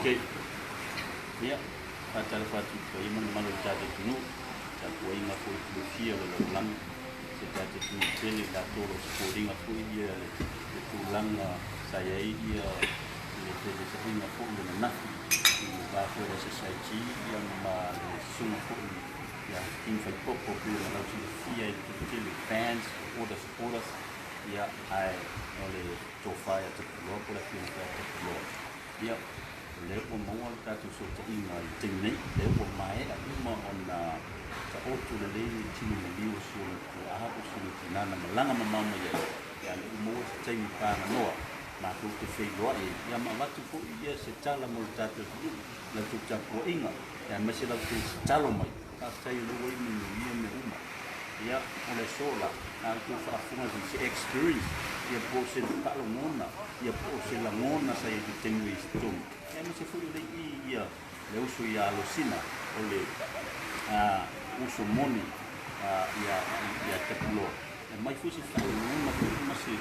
Okay. Ya, tatala falepuipui mana tata tunu, tapu inga foi filosofia lo lang, se tata tunu tele la tolo sporinga foi ia le tulanga saya ia le tele se inga foi le nafi, le ba foi le society yang ma le sunga foi ya King Faipopo pula la filosofia le tele fans, supporters ya ai ole tofai te lo pula filosofia te lo. Ya leo o maua tatu so te inga i tingnei, leo o mai a uma o na ta otu le lei tinu na liu so le ku ahapo so le tinana malanga mamama ia ya le umoa se taimi pāna noa ma tu te whei loa e ya ma watu po i ia se tala mo le tatu la tu tapu inga ya mese lau te talo mai ka tai lua i minu ia me uma ia o le sola na tu whaafunga se experience ia po se palo ngona ia po se la ngona sa i tingu i stung e ma se furu le ia le uso ia alosina o le uso moni ia te pulo e mai fusi whai ngona ma se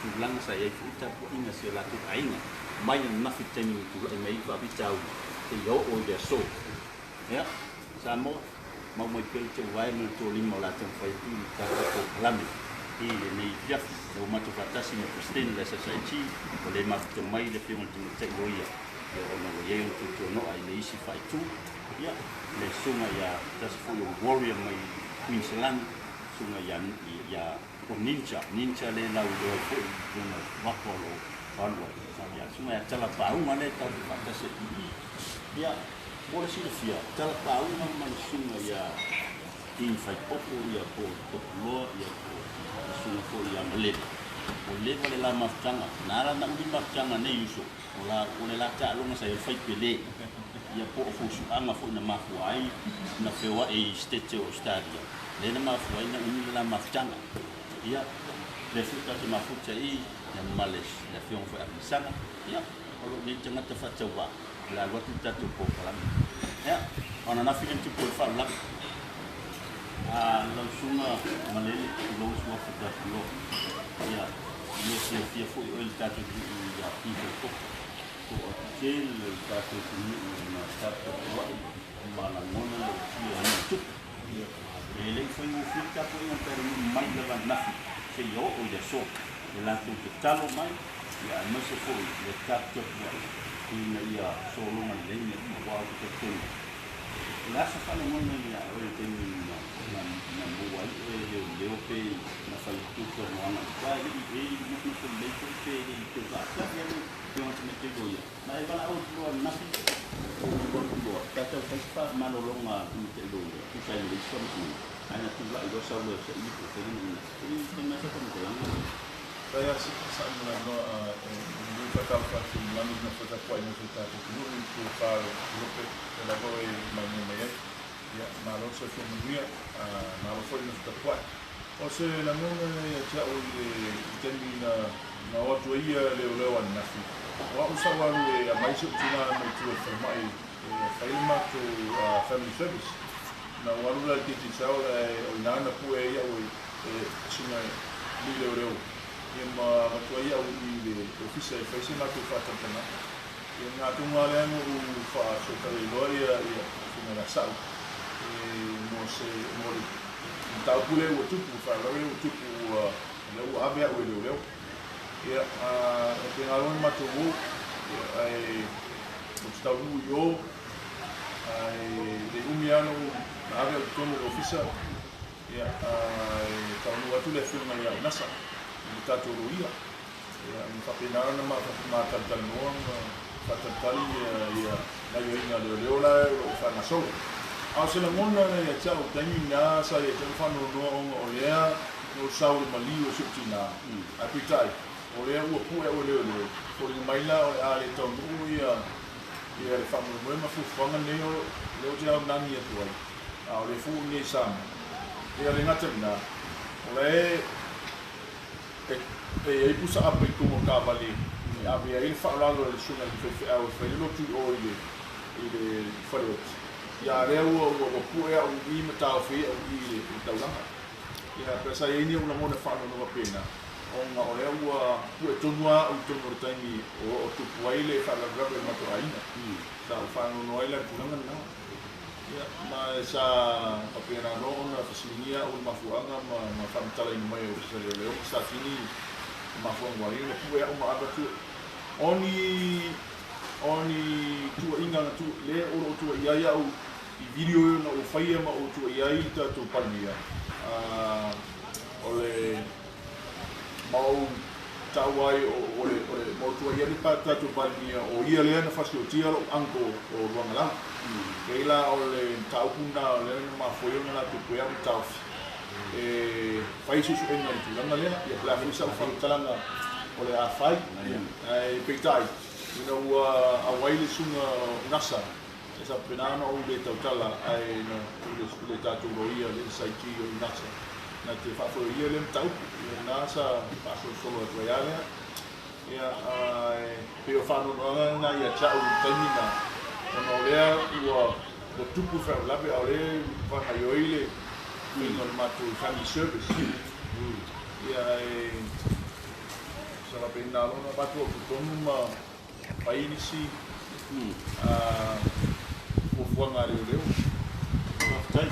tulanga sa ia futa po inga se la tu ainga mai na nafi tenu tu e mai fa bitau te yo o ia so ia sa mo mai pele te vai mo to lima la te fai tu ta ko lami e le ia o matu fatasi me presidente da society o le matu mai le piongo te loia ya ona o ye o tu no ai leisi fai tu ya le sunga ya das fu o warrior mai Queensland sunga ya o ninja le la o fu no mapolo falwa ya sunga ya tala pa uma le ta fatasi ya o si le fia tala pa uma mai sunga ya King Faipopo ya po lo ya po sunga po ya male o le vale la mafanga nara na udi mafanga ne yuso o le la ta longa sa fai pele ya po fu su anga fu na mafu ai na fewa e state o stadia le na mafu ai na uni la mafanga ya le fu ta mafu tai ya males la fion fa sanga ya o le tanga ta fa tawa la watu ta tu po kala ya ona na fion tu po fa la la sunga malele lo su fa ta lo ya no se fia foi ele tá tudo já fica pouco o aquele tá tudo na startup lá uma mona lo fia no tudo ele foi um filho que foi um perno mais levando na se eu o de só ele lá tudo talo mais e a não se foi ele tá tudo e na ia solo uma lenha uma algo que tem lá se fala mona ya ele tem na boa eu pe na fai tudo no ana vai e no que lei pe que vai lá eu não me tenho ia mas vai lá o na fi o tá faz pa malolonga no te do que sai de isso ana tu lá eu só vou ser isso que tem mais como lá saya sa no no fatal fatu lá no fata poi no fata no to far grupo da boa mai ya malo so familia malo foi no fata poi o se la mona ya cha o le tendi na o to ia le na fi wa usa wa le mai so tina no to mai failma to family service na wa lu la ki ti sa o na pu e ya o sina li le e ma matuai au i le ofisa e whaise nga tu whatatana. E ngā tunga lea mo u wha so tari loa ia whina la sau. E mo se mori tau pule ua tupu whaarawe ua tupu leu awea ue leo leo. E te ngā roni matu o ai o te tau ui o ai le umi ano na awea o tono ofisa. E tau nu atu le whina ia nasa. Tato ia mi fa penare ma tantal no tantal ia la yo ina le ola o fa na solo a se la mona ia chao tani na sa ia te fa no o lea no sau mali o sutina a pitai o lea o pu e o le o le maila o a le ton ia le fa mo ma fu fa ne o ja na ni to ai a le fu ni sam ia le ngata na o le e pusa apa itu mo kavali ya via il fa la lo sunga di fe au fe lo tu o ile falo ya reo o pu e o i mata fe o i ta la ya pesa ini una mona fa no pena nga o lea ua tonua o tono tangi o tupu ai le whalagrabe matoaina. Sa o whanono ai le punanga na. Ia, ma sa papena no na fasilingia o mafuanga ma whamtala ina mai o sa leo sa tini mafuanga wari na pue o maaba tu oni tua inga na tu le o tua iaia o i video na o whaia ma o tua iai ta tu pania. O le mau tawai o le mau tua iai pa ta tu pania o ia lea na fasio tia o anko o ruangala. Keila o le taupuna o le na mafuia na tu pue am tau. Fai susu enga tu langa lea ia pla fusa o whamtalanga o le a fai peitai. Ina ua awaile sunga nasa esa penana o le tautala ai na le tatu roia le saiki o nasa na te whafo ia le mtau nasa paso solo e tuaiale ia pe o whanu na ia chau taimina ona o lea ua o tupu whau lape au le whakaioile inga le matu family service ia sa la pena lona batu o putonu ma painisi fuanga leo okay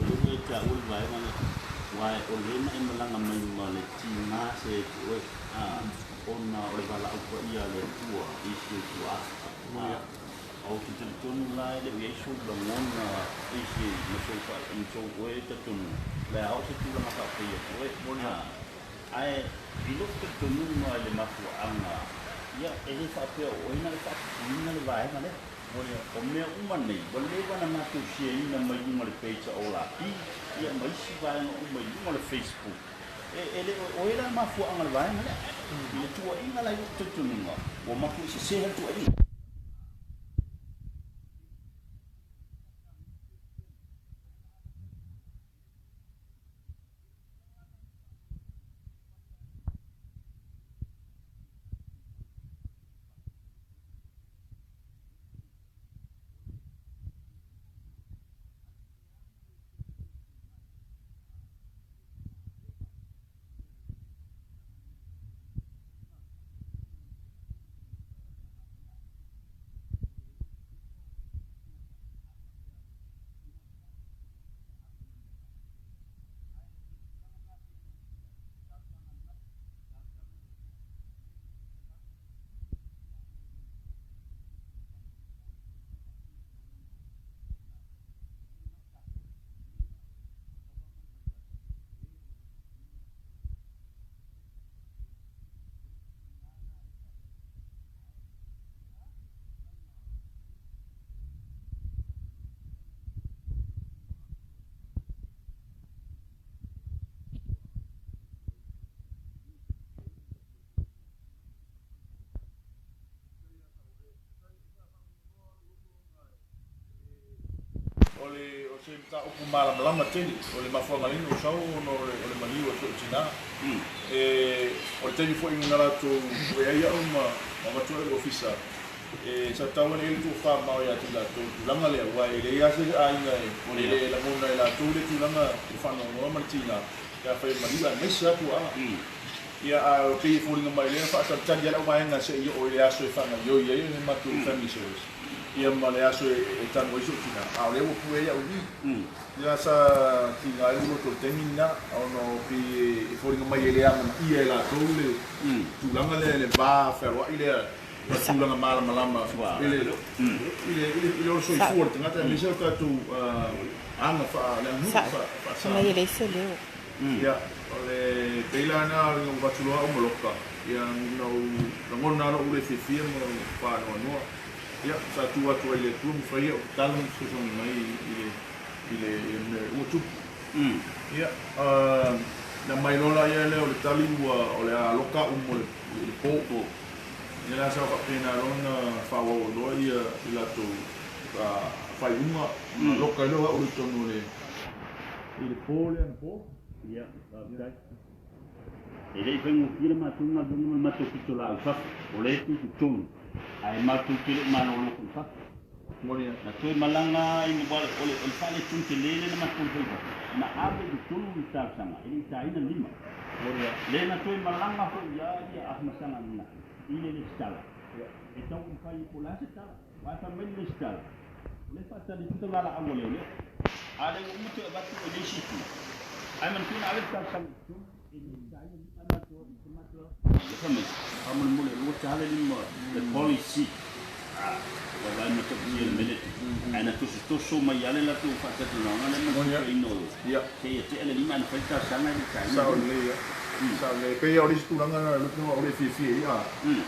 o le ta ul vai mana wai o le na malanga mai male tina se o ona o le bala o ia le tua isi tua o ki te tonu lai le yesu da mona isi no so fa in so we te tonu le au se tula maka pe o mona ai bilo te tonu no le mafu anga ia ele fa pe o ina le fa ina le vai mana o mea umane wale wana matu sia ina mai uma le page o la pi ia mai si vai no mai uma le Facebook ele o ina mafu anga le vai mana ia tua ina la yo tutunga o mafu si se hel tua ina o se ta o kumala malama teni o le mafuanga lino o sau no o le maliu o tina o le teni foi ngala to e ai o ma to e ofisa sa tawa ni tu fa ma ya tila to langa le wa le ya se ai ngai o le la mona la to le tu langa fa no ma tina ya fa maliu a mesa tu a ia a pe foi ngama le fa sa tan ya o mai nga se o le aso fa nga yo ye ni ma tu family service ia male aso e tanu iso tina a le o pu ia o ni ia sa tina i mo to temina o no pi e foi ngama ile ama ia la to le tu langa le va fer wa ile tu langa mala malama ile o so i forte ngata mi se ka tu anga fa le mu fa sa mai leisi le ia le peilana ngo batuloa o moloka ia no ngona no ule fifia mo pa no ia sa tua ile tu mo fai o talo so so mai ile o tu ia na mai lola ia le o le tali o le loka mo le popo ia la sa pena lona fa o do ia ila tu fai uma loka lo o to no le ile pole an po ia dai ele vengo kile matunga dunga matu kitula fa o le tu ai matu kile mano lo fa Monia. Na toi malanga ina wale ole fale tunte lele na matunte na abe di tulu ta sanga ini ta ina lima Monia. le na toi malanga ko ya ahma sanga na ile le stala e tau fai pola se tala wa ta men le stala le fa ta di tuta la awole le ale mo mutu ba tu le shi tu ai man tuna ale ta sanga tu ini ta ina lima na to ma to le fa me amun mule lo ta le lima le policy Wala mo to siya mele. Ana to so mai ale la tu fa ta no na mo ino. Ya. Ke te ele ni man fa ta sana ni ka. Sao le ya. Sao le pe ori tu langa na lu no ori fi ya.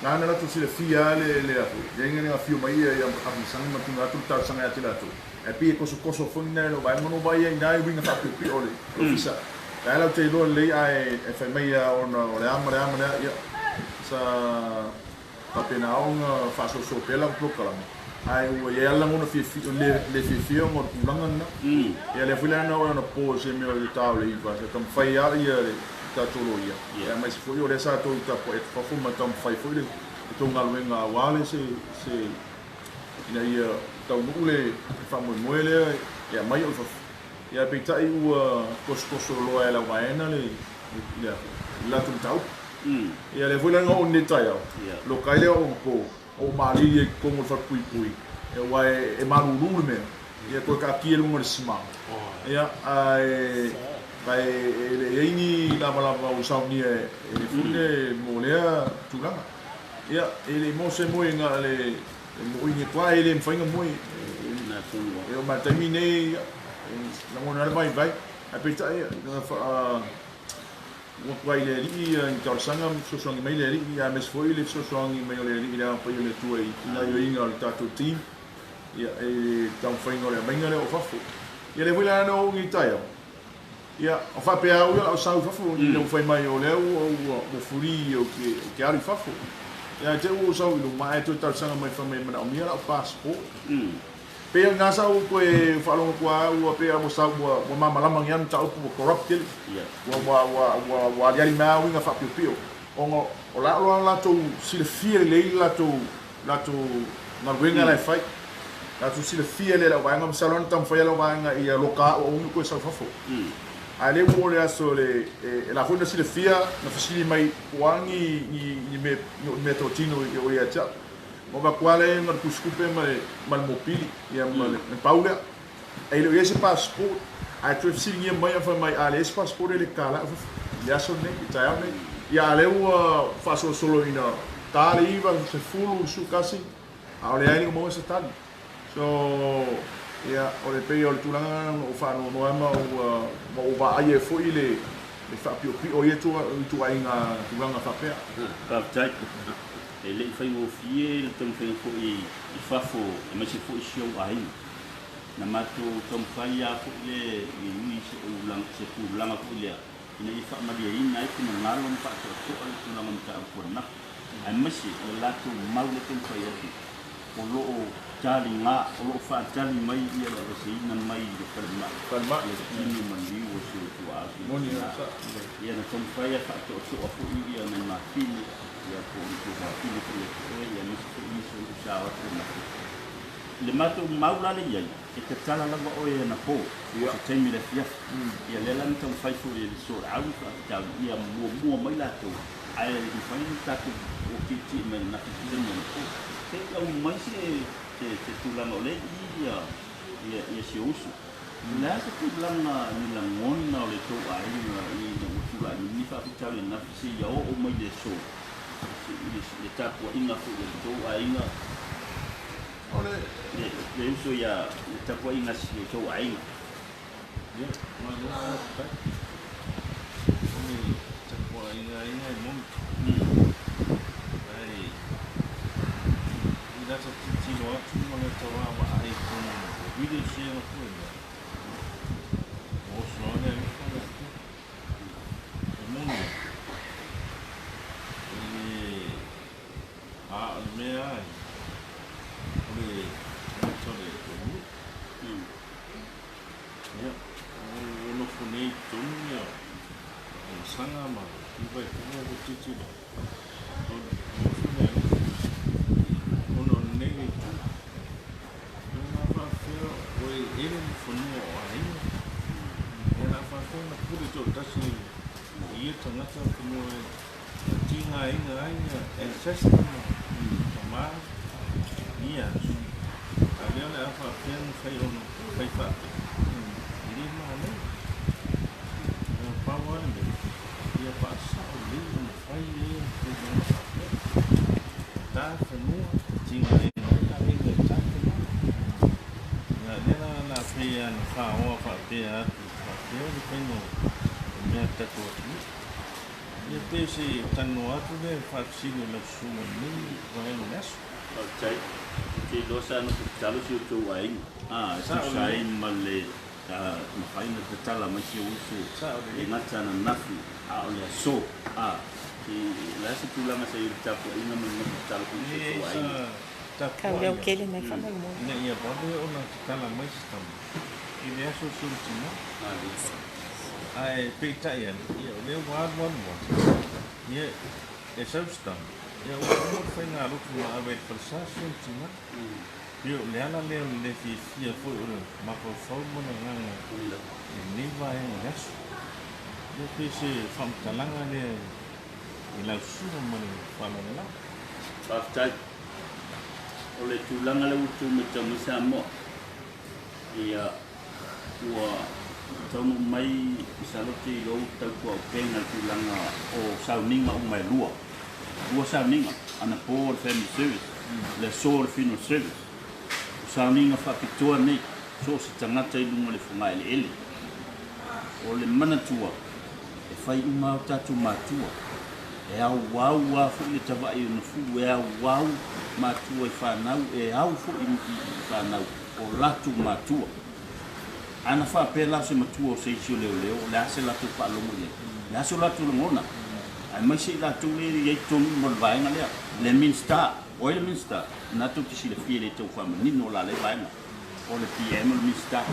Na na tu sile fi ale le ya. Yenga na fi mai ya abi sang ma tu na tu ta sang ya te la tu. E pi ko so fo na lo ba mo ba ya na wi na fa pi ori. Ofisa. La la te lo le ai e fa mai ya on ore amare ya. Sa papena on fa so pela pro kala. Ai o ia la mo fi le mo langa na ia le fila na o na po se me o ta le va se tam fai ia le ta tolo ia mas foi o sa to ta po et fa fu ma tam fai foi le to ngal wenga wale se ina ia ta mo le fa mo moele ia mai o fa ia pe ta u kosko lo la vaena le ia la tu tau ia le fila no on detail lo kai le o po o mali e como falepuipui e wai e maruru me e ko ka ki lu mo sima ia ai vai ele ini la o sauni e fune mo lea tulanga ia ele mo se mo nga le mo ini kwa ele mfainga mo na tunu e o matamine la mo na vai a peta ia o kwai le ri in tarsanga so so ngi mai le ri ya mes foi le so so ngi mai le ri la pa le tuai ina yo inga le tato team ya e tam fainga le mai le o fafu ya le vila no ngi taia ya o fa pe au o sa fafu ni no foi mai o le o furi o que ari fafu ya te o sa o mai to tarsanga mai fa mai o mia o passport pe nga sa o ko e falo ko o pe mo sa o mama la mangian ta o corrupted wa ya ma winga fa pio o la to si le fiere le la to na winga la fai la to si le fiere la wa ngam salon tam fa la wa nga ia loka o ko sa fa fo ale mo le aso le la funda si le fia na fasili mai wangi ni me totino o ia cha o va quale ngal kuskupe mal mopili ia mal paula e lo ese passport a tu si ni mai fa mai ale ese passport le kala ya so ne ta ne ya le o fa solo ina tali va se fulu su kasi a le ai mo se tali so ya o le pe o tulanga o fa no ama o va ai fo ile le fa pio o ye tu ai nga tulanga fa pe ka tai ele fai o fie le tong fai ko i fafo e ma se fo sio ai na mato tong fai ya ko le ni se ulang se ulang ko le ina i fa ma dia ina i kuna ngalo pa to ko na man ta ko na ai ma se la to mau le tong fai ya o lo tali nga o lo fa tali mai ia la se ina mai le palma le tini man li o se tu a moni sa ia na tong fai ya fa to ko ia na ma fini ya por itu ini pun ya ni so na le mato maula le ya ke tala la o ya na po ya temi le ya ya le lan tong fai fu le so au fa ta ya mo mai la to ai ni fai ta ko o ki me na ki le mo ko ke o mai se tu la no le ya se uso la se tu la na ni la mon na le to ai ni no tu la ni fa ta le na si ya o mai le so le tapo inga fu le to ainga ole le uso ya le tapo inga si le to ainga ya ma no ta ni tapo inga mo ai ida to ti no mo le to wa ai con video si no fu o so ne o mundo mea ole tole ya no fune tunya sanga ma iba ko titi no fune no nege foi na pura de outra se ia tanga como tinha ainda ancestor mas ia ali ela fazia foi ele mano power dia passar o livro foi tá semua tinha ainda tá na feia no farol fazer eu tenho minha tatuagem e peixe tá no outro né facinho na sua nem vai no nesso ok que dosa no talo si tu ai sai male ma fai na tatala ma si usu e ngata na nafi ole so que lá se tu lá mas aí tá por aí não talo com tu ai Kau o que ele nem fala muito. Né, ia pode ou não tá lá mais também. E nessa última, ai peita ia, eu one. Ia essa está. Eu foi na última vez para essa última. Eu lena nesse dia foi uma coisa muito grande. Nem vai nessa. Eu fiz fantalanga ali. E lá sumo muito fala lá. After ole tulanga le utu macam sama ia ua tamu mai saloti lo tau ko penga tulanga o sauninga o mai lua sauninga ana por family service le sor fino service sauninga fa pitua nei so se tangata i lunga le funga ele ole mana tua e fai uma tatu matua e au wau fu le tava i no fu e au wau matua i whanau e au fu i whanau o latu matua ana wha pēla se matua o seisio leo le ase latu whalongo le ase latu longona ai mai se latu le i tonu mon vaenga lea le minsta o le minsta na tu tisi le fie le tau whamanino la le vaenga o le PM le minsta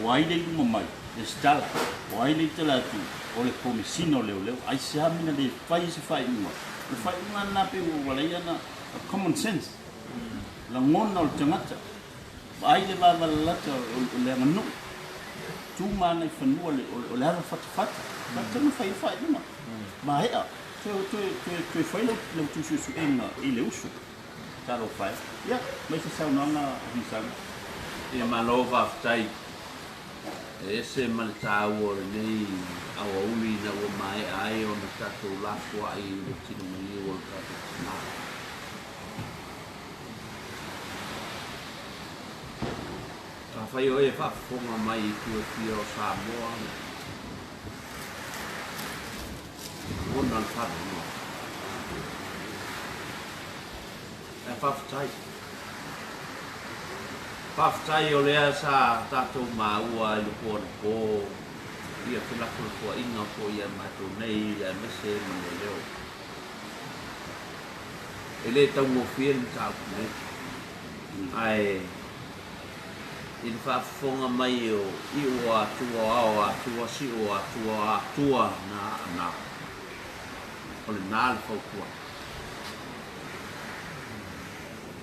o ai le iuma mai le stala o ai le talatu o le komisino leo ai se amina le fai se fai uma na pe o wala ia na common sense la ngona o tangata ai le va lata o le ngano tu mana i fanua o le ava fat ma tama fai uma ma ia tu fai lo tu su enga i le usu talo fai ia mai se sa nona hisanga ia malova tai ese maltau o nei au uli na o mai ai o na tato lafu ai o tino mani o tato na ta fai o e fa fonga mai tu o Samoa o na fa no e fa tai Paftai o lea sa tatou maua i lupo ana ko ia whenako kua inga ko ia matou nei ia mese mane leo. E le tau ngofia ni tau kune. Ai in whaafonga mai o i o atua ao atua si o atua na o le nāle whaukua.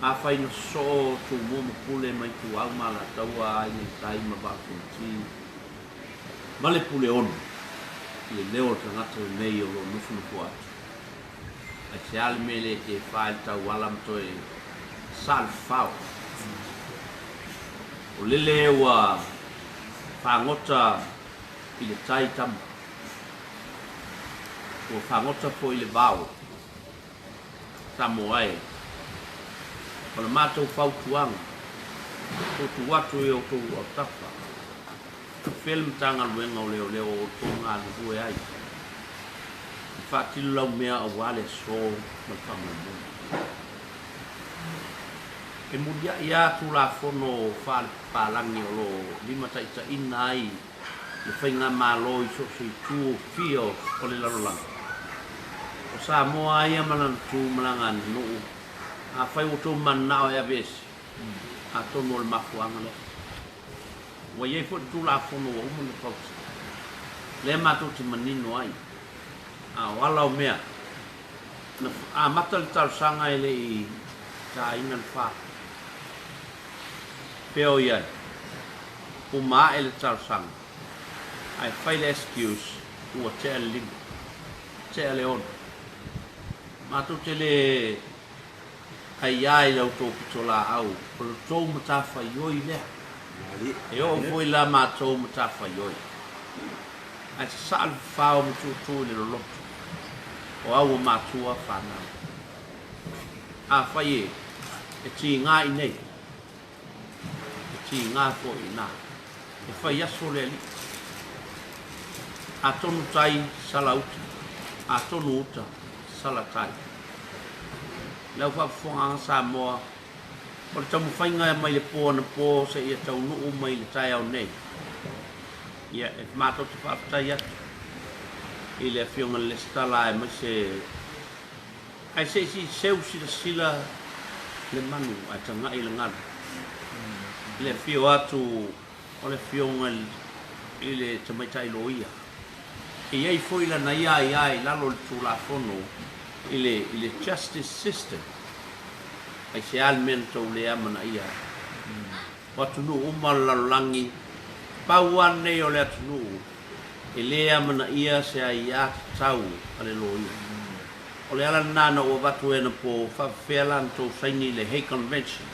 A fai no so tu momo pule mai tu au mala taua ai ni tai ma ba kunti male pule on i leo tangata nei o lo nufu nufu atu a se ale mele ke fai tau alam toi sal fau o lele wa whangota i le tai tam o whangota po i le bau tamo ai Kala mātou whautuanga, tōtu watu e o tō o tapa. Film tanga luenga o leo o tō ngā luhue ai. Whātilu lau mea a wale so ma whamau. E mudia i atu la whono whāle pālangi o lo lima taita ina ai. Le whainga mālo i so sui tū fio o le larolanga. O sa moa ai amanan tū malanga nuu. A fai o tō manao e avesi. A tō no le mafuanga le. Wa iei fo tū la whono o umane pausa. Le mātou te manino ai. A wala o mea. A mata le tausanga e le i tā inan wha. Peo iai. O maa e le tausanga. ai fai le excuse ua tea le lima tea le ona matou te le ai ai lau tō pito la au o le tō matawhai oi lea e o foi la matou matawhai oi ai te sa'al whao matutu le loloto o au o matua whanau a whai e ti ngā i nei e ti ngā fo i nā e whai aso le li a tonu tai sala uta a tonu uta sala tai lau whaafonga sa moa o le tamu whainga mai le pō na pō se ia tau nuu mai le tai au nei ia e mātou te whaafatai atu i le whionga le stala e mai se ai se si seu sila le manu ai tanga i le ngana le whio atu o le whionga i le tamaitai loia e iei foi la na ia lalo le tūlafono i le justice system ai se almento le amana ia watu nu umal lalangi pauan nei o le atunu e le amana ia se ai a tau ale loia o le ala nana o watu ena po whawhelan tō whaini le Hague Convention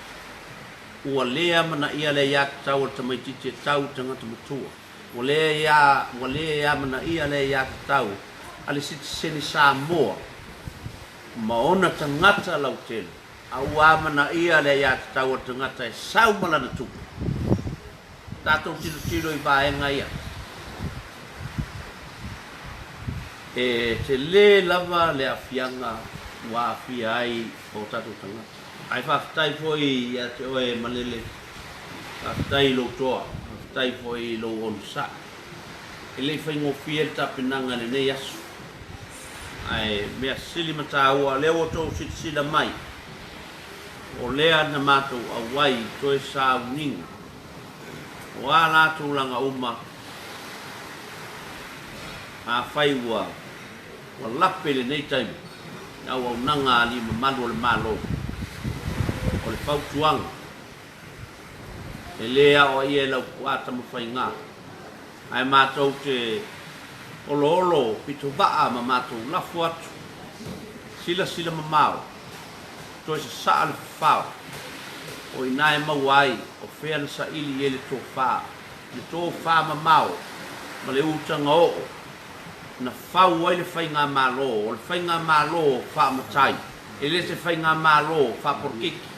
ua le amana ia le ia tau o tamaititi e tau tangata matua o le amana ia le ia tau ale sitiseni Samoa ma ona tangata lau tele au amana ia le ia tau o tangata e sau malana tupu tātou tilo i vaenga ia e te le lava le afianga wa afia ai o tātou tangata ai whaftai foi ia te oe malele whaftai lo toa whaftai foi lo onsa e le whaingo fia tapinanga le nei asu ai mea sili mataua leo o tō sila mai o lea na mātou awai toe sa uninga o a lātou langa uma a whaiua o lape le nei taimi au au nanga ali mamanu o le malo o le whautuanga e lea o ia lau kuata mawhainga ai mātou te olo pito vaa ma mātou lafu atu sila mamao toi se saa le whao o inae mau ai o whea na sa ili ele tō wha mamao ma le utanga o na whau ai le whainga malo o le whainga malo wha matai e le se whainga malo wha porkiki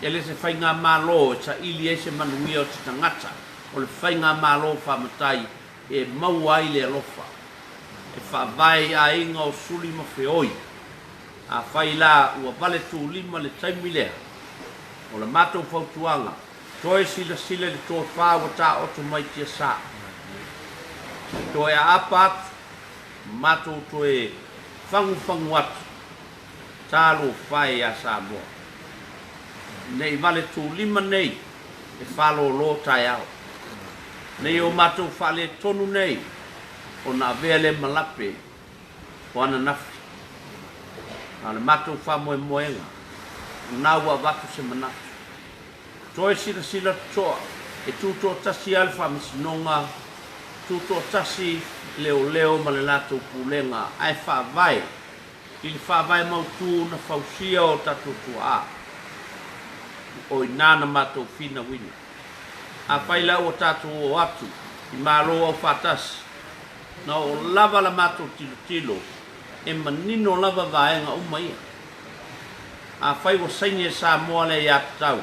e le se whainga malo e sa ili e se manuia o te tangata o le whainga malo wha matai e mau ai le alofa e whaavai a inga o suli ma whioi a whai la ua vale tū lima le taimi lea o le mātou whautuanga toe sila le tō whāwa tā oto mai tia sā toe a apa atu mātou toe whangu atu tālo whai a sā moa nei vale tū lima nei e whalo lo tai au nei o mātou whale tonu nei o na vea le malape o ana nafi a le mātou wha moenga naua watu se manatu toe sila toa e tūtō tasi alfa misinonga tūtō tasi leo ma le lātou pūlenga ai whaavai i le whaavai mautū na whausia o tātou tua o i nāna mātou whina wina a whaila o tātou o atu i mālo au whātasi na o lava la mātou tilo e manino lava vaenga umaia a whai wa saini e sa moa le ia tau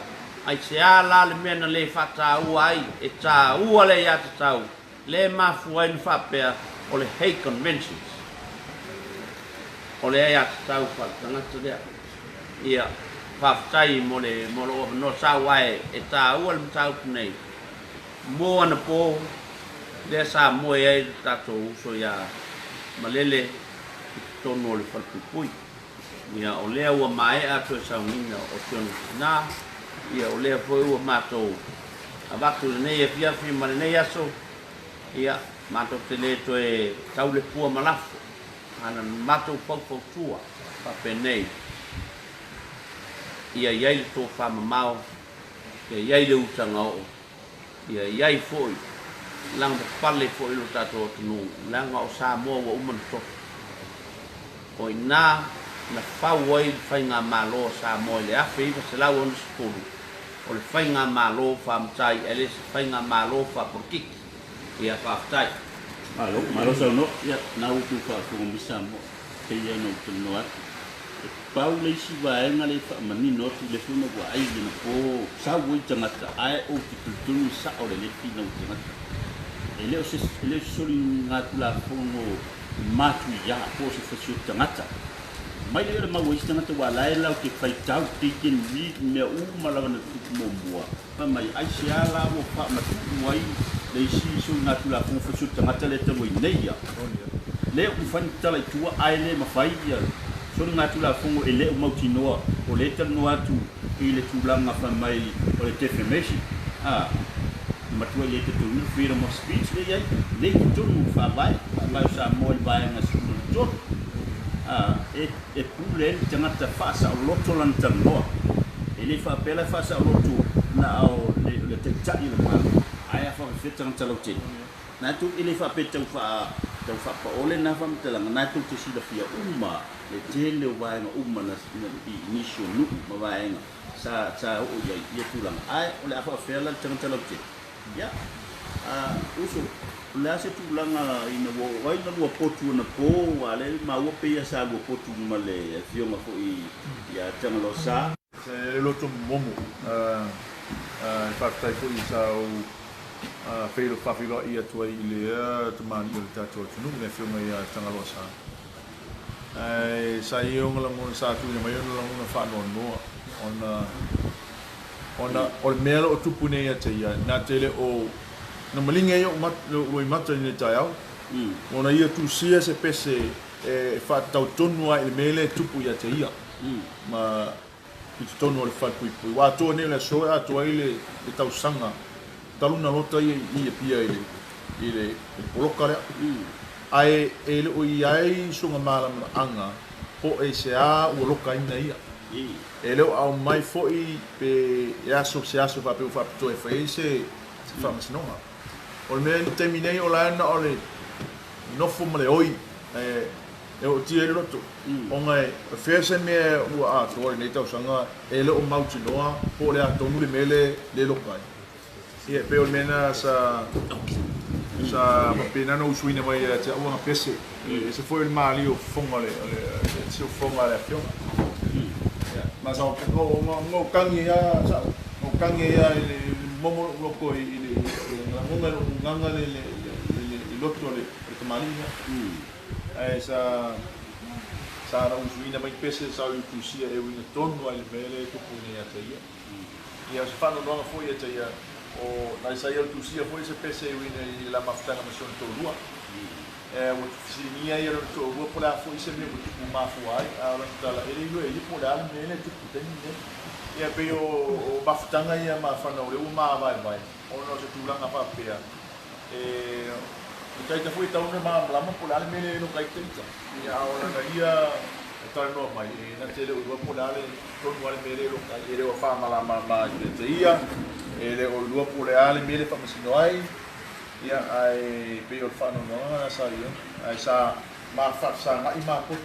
ai se a la le mena le whata ua ai e tā ua le ia tau le mafu ai ni whapea o le Hague Conventions o le ia tau whatangata lea ia whaftai mo le no sa wae e tā ua le mtau nei moa na pō le sa moa e tātou uso ia malele tono le falepuipui ia o lea ua mae atu e saunina o tionu nā ia o lea foi ua mātou a watu le nei e fiafi ma le nei aso ia mātou te le toe tau le pua malafu ana mātou paupautua pape nei ia iai le tō whamamao ia iai le utanga o ia iai foi lang pale fo ilo tato tunu lang o Samoa wa uman to o ina na fawai fai nga malo Samoa le afi se la won skulu o le fai nga malo fam tai ele fai nga malo fa porki ia fa tai malo sa no ya na utu fa ko misa mo ke ya no tunu at pau leisi vai nga le fa mani no tu le fu no wa ai no ko sa wo tangata ai o tu tu sa o le fi no tangata ele o se ele soli nga tu la fu no matu ya ko se fa su tangata mai le ma wo tangata wa lai la ke fai tau ti kin wi me u mala na tu mo bua pa mai ai se ala mo fa ma tu wai leisi su nga tu la fu fa su tangata le te mo nei ya le u fa tala tu ai le ma fai ya so nga tu la fongo ele o mautinoa o le tal no atu i le tulanga fa mai o le defamation matua le te tunu freedom of speech le ai le tunu fa vai sa mo vai nga su to e pule tangata fa sa o loto lan tanoa ele fa pela fa sa o loto na o le te tai le ma ai fa feta tan talote na tu ele fa peta fa tau fa pa ole na fa mtela na tu te sila fia le tele wa nga na inisio nu ma wa nga sa o ya tulang ai ole afa fela tang talapte ya uso la se tulang ina wo wa ina wo potu na po wa le ma wo pe ya sa wo potu ma le fio ma fo i ya tang lo sa se lo to momo fa tai fo i sa o feilo fafilo ia tua i le te mani o le tato tunu ne filma ia tanga losa ai sa io ngala sa tu mai ona ngona fa no ona o melo o tupune ia te ia na tele o na malinga yo mat lo i mata ni tai au ona ia tu sia se pese e fa tau tonu ai mele tupu ia te ia ma i tonu o le falepuipui wa to ne le so a to ile e tau sanga taluna lota i pia ile poloka le ai ele o iai sunga mala anga po e se a o loka ina ia ele o mai foi pe yaso se aso va pe fa to e foi se fa mas no o me terminei o la na ole no fu male oi e o ti ele loto o ngai fese me o a to ne tau sanga ele o mauti noa po le a tonu le mele le loka ia pe o mena sa pena no usuina mai te o pese se foi il mali o fonga le se fonga le fio ma sa o kangi ya sa o kangi ya le momo loko i le nganga le loto le mali ai sa ra usuina mai pese sa u tusia e wina tonu ai mele to pune ya te ia se fa no foi ya te ia o na sai el tusia foi se pese i la maftana mission to lua o sinia ia to lua pola foi se me o mafuai a la tala ele i pola mele tu teni ia pe o maftanga ia mafana o le uma vai o no se tulanga pa pea o tai foi tau na la pola mele no kai tenta ia o na ia tal no mai na tele o pola le to no mele lo kai ele o fa mala te ia ele o lua puleale mele fa masino ai ia ai pe o fa no sa ia ai sa ma fa sa ngai ma ko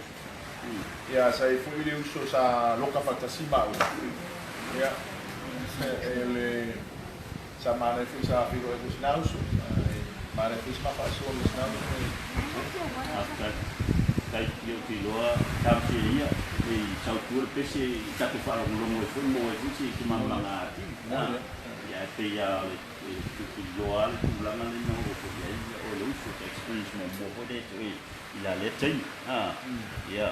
ia sa fu ile uso sa loka fantasima ia ele sa mane fi sa fi o es nauso mane fi ma fa so es nauso hasta kai ki loa tamsia e sa tur pese ta te fa lo mo fu mo e ki manga ya te ya tu loal tu la mane no ko ya o lo uso experience mo mo de to ila le tei ya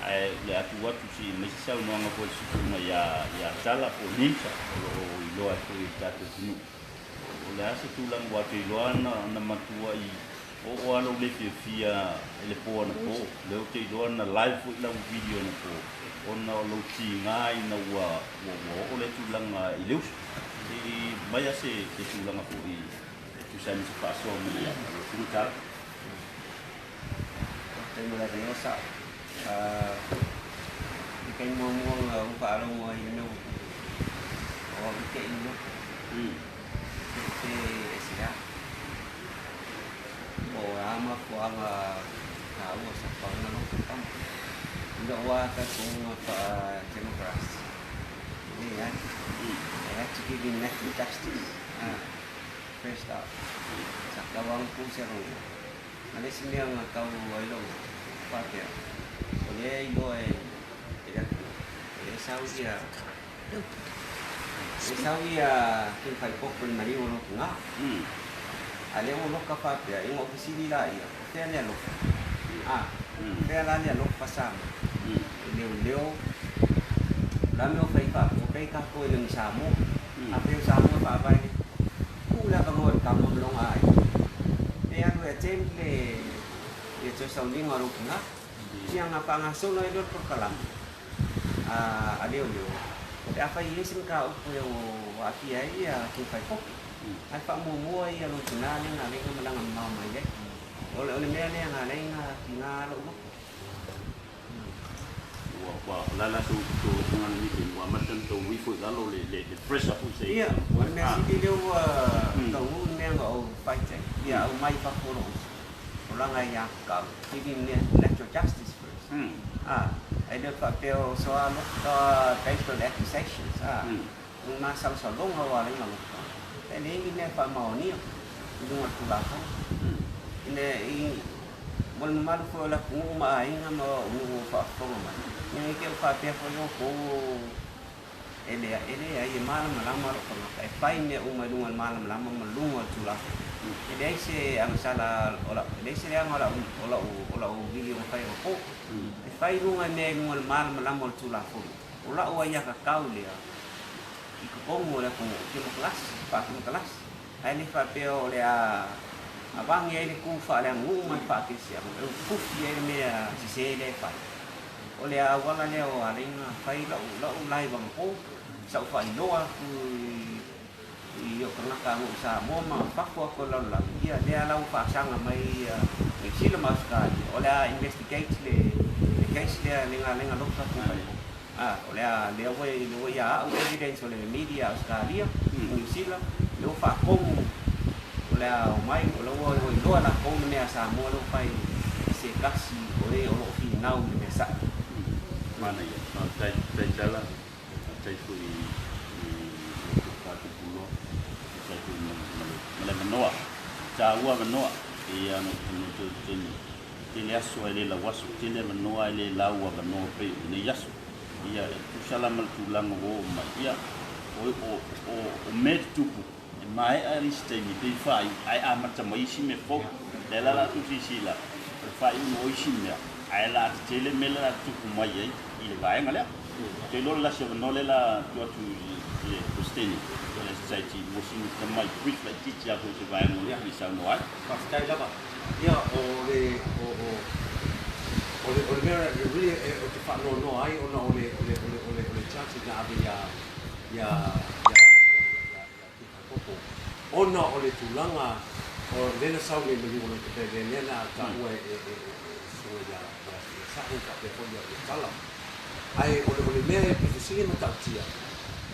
ai le atu watu si me sa no nga ko si na ya tala o ninja o lo atu ta te nu o la se tu lang wa te lo na matua i o alo le fia ele po na po le te lo na live la video na po ona lo ti ngai na wa o le tu lang i le i mai se te tu lang po i tu sa ni fa so mi ya tu ta te mo la tengo sa cái mua là không phải là mua gì đâu cái no cái gì đó ama kuang tahu siapa nama kita. Tidak wakat kung demokrasi. Ini kan, saya cakap di national justice. First up, sakawang pun serong. Ada sini yang tahu ayam, pakai. Oleh itu tidak, Saudi King Faipopo mari ulok nga. Ale ulok kapap ya, ing ofisi nila ya. Kaya niya lok. Kaya lang niya lok pasam. Leo. Lami o Faipopo, kay kako ilang samo. Ape yung samo pa ba ni? Kula ka mo kamo long ay. Kaya ano ya temple ito sa uling ulok nga. Siya nga pangaso na ito perkalam. Aleo. Apa yesin ka upo yung waki ay King Faipopo. Ay pa mumuo ay along tunanin nga rin malang ang mamay. Ole meya niya nga rin kinalo mo. Wah, lala tu ngan meeting wa matan tu wifu lalo le pressure pun say. Iya, wan meya si dia tahu meya nga fight. Iya, mai pa puro. Orang ay ka giving natural justice first. Ada papel soal based on accusations. Masal solong awalnya malu. Ini apa mau ni? Itu waktu belakang. Ini belum malu kalau rumah ini mau rumah rumah. Yang itu papel kalau ele ya malam kalau fine rumah dengan malam lama melunga tulah. Jadi saya masalah olah. Jadi saya olah video Faipopo. Fai runga ne runga mal malam tulah pun. Olah uaya kakau dia. Ikopong olah pun kelas, pakai kelas. Ini papel oleh abang ya ini kufa yang rumah pakai siapa. Kufa ya ini sisi dia fai. Oleh awal dia orang fai lau lai bangko. Sau fai doa ku iyo kena kamu sama mah fakwa kalau dia lau pasang mai sila maskali. Oleh investigate le case dia lenga Loka King Faipopo. Oleh dia ya evidence oleh media sekali New Zealand lo fa kong oleh mai lo lo la kong ne sama lo pai se kasi oleh lo final de sa Mana ya? Saya jalan, saya sui Malay manoa, Jawa manoa, ia menuju sini. Tile aso ele la wasu, tile manoa ele laua manoa pe ne yasu. Ia salam tulang o ma ia o met tupu. Mai ariste ni pe fai ai amata mai sime fo. Dela la tuti sila. Fai no isimia. Ai la tile mela tupu mai ai ile vai ngala. Telo la se no le la tu steni. Society musim kemai brief like teacher aku sebagai mulia bisa nuai. Pasal apa? Ya, oleh really cepat no ai oleh chance na abi ya Faipopo. Ona oleh tulanga lena sau ni bagi oleh kita lena tahu semua sahun tak boleh salah. Ai oleh me sini tak cia.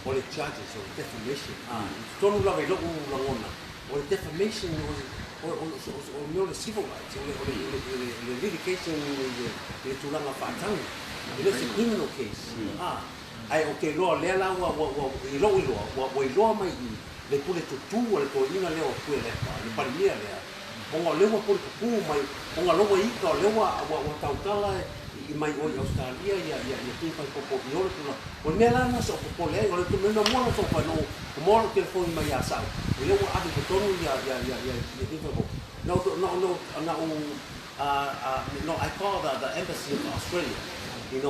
Oleh charges of defamation. Tonu la velo ulangona. Oleh defamation o no civil rights. Oleh litigation le tulanga patang. It is a criminal case. Ai okay lo le la wa lo mai le pule tu le ko ina le o ku le pa. Le paria le. Onga le wa pule ku mai. Onga lo wa ika le wa tatala mai o Australia ya King Faipopo yo lo o me la na so po le o tu no mo so pa no mo ke fo mai ya sa yo wa abi ko tonu ya King Faipopo no I call the embassy of Australia and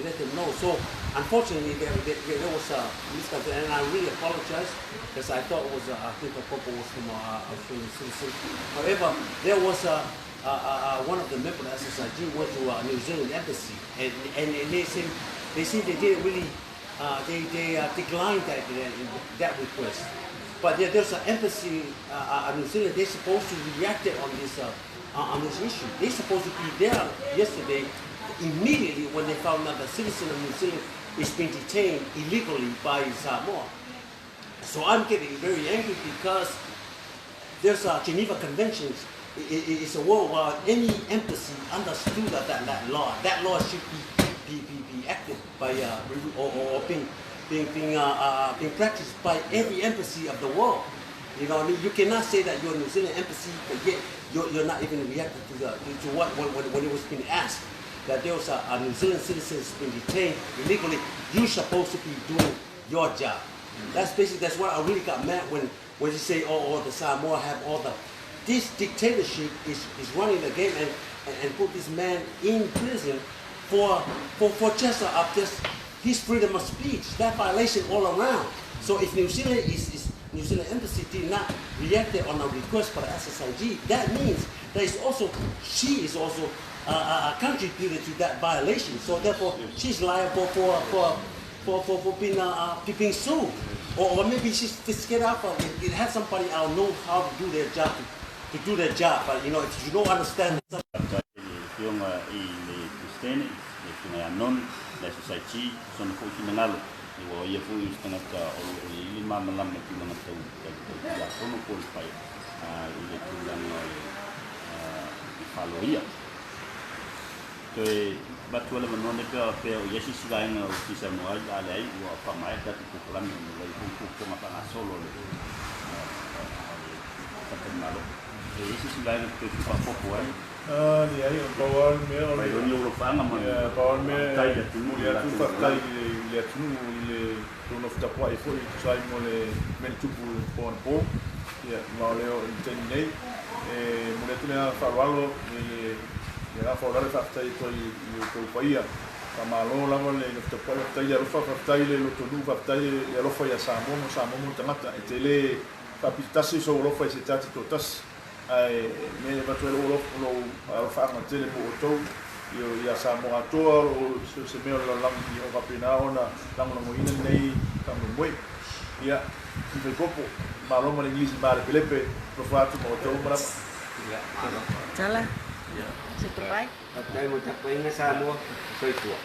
let them know. So unfortunately there was a misconception, and I really apologize because I thought it was King Faipopo was from Australian citizen. However, there was one of the members of SSIG went to New Zealand embassy, and they said they didn't really they declined that request. But there's an embassy in New Zealand. They're supposed to react on this issue. They're supposed to be there yesterday immediately when they found out the citizen of New Zealand is being detained illegally by Samoa. So I'm getting very angry because there's Geneva Conventions. It's a world where any embassy understood that law. That law should be acted by or being practiced by every embassy of the world. You know, you cannot say that you're a New Zealand embassy, but yet you're not even reacting to what when it was being asked that there was a New Zealand citizen being detained illegally. You're supposed to be doing your job. That's why I really got mad when you say, oh, the Samoa have all the. This dictatorship is running the game and put this man in prison for just his freedom of speech. That violation all around. So if New Zealand New Zealand embassy did not react on a request for the SSIG, that means that she is also contributed to that violation. So therefore, she's liable for being sued, or maybe she's scared out of it. It has somebody out know how to do their job. But you know, if you don't understand. Wa ia fu istanga ka o ili mama lama ki mana tau ya kono ko pai ile tulang faloia ke batwala manone pe o yesi sigai na o kisa mo ai ale ai wa pa mai ka ku kulan no lai ku ma pa solo le tapenalo yesi sigai na pe pa popo ai ni ai on power me o le yo fanga man power me tai da tu ya tu fa tai le tu le tono fta po e foi sai mo le men tu po ya ma le o tenei mo le tuna fa valo le la fa ora fa tai to i paia pa malo la mo le fta po tai ya fa tai le lo tonu fa tai ya lo fa ya sa mo tangata e tele pa pitasi so lo fa se tati to tas ai me batwelo lo fa ma tele po to ia sa mo atoa o se me o lang i o kapina ona lang mo ina nei ka mo ia ki Faipopo malo mo le inglisi male pelepe pro fatu mo to mara Tatala. Se tu pai? Dai mo ta pai nga sa mo soi tua.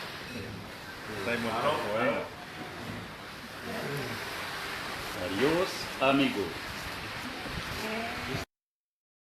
dai mo Adiós, amigos.